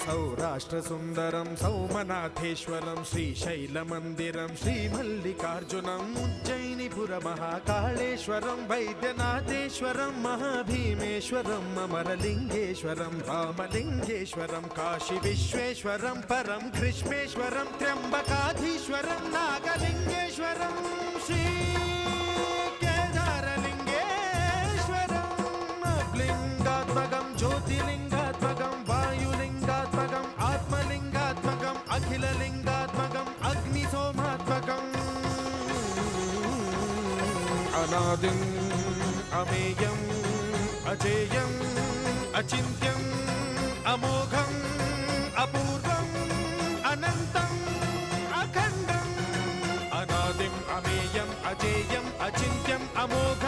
सौराष्ट्रसुन्दरं सौमनाथेश्वरं श्रीशैलमन्दिरं श्रीमल्लिकार्जुनम् उज्जयिनीपुरमहाकाळेश्वरं वैद्यनाथेश्वरं महाभीमेश्वरम् अमरलिङ्गेश्वरं रामलिङ्गेश्वरं काशीविश्वेश्वरं परं ग्रीष्मेश्वरं त्र्यम्बकाधीश्वरं नागलिङ्गेश्वरं श्री लिंगात्मकं ज्योतिलिंगात्मकं वायुलिंगात्मकं आत्मलिंगात्मकं अखिललिंगात्मकं अग्निसोमात्मकम् अनादिं अमेयं अजेयं अचिन्त्यं अमोघं अपूर्वं अनन्तं अखण्डं अनादिं अमेयं अजेयं अचिन्त्यं अमोघं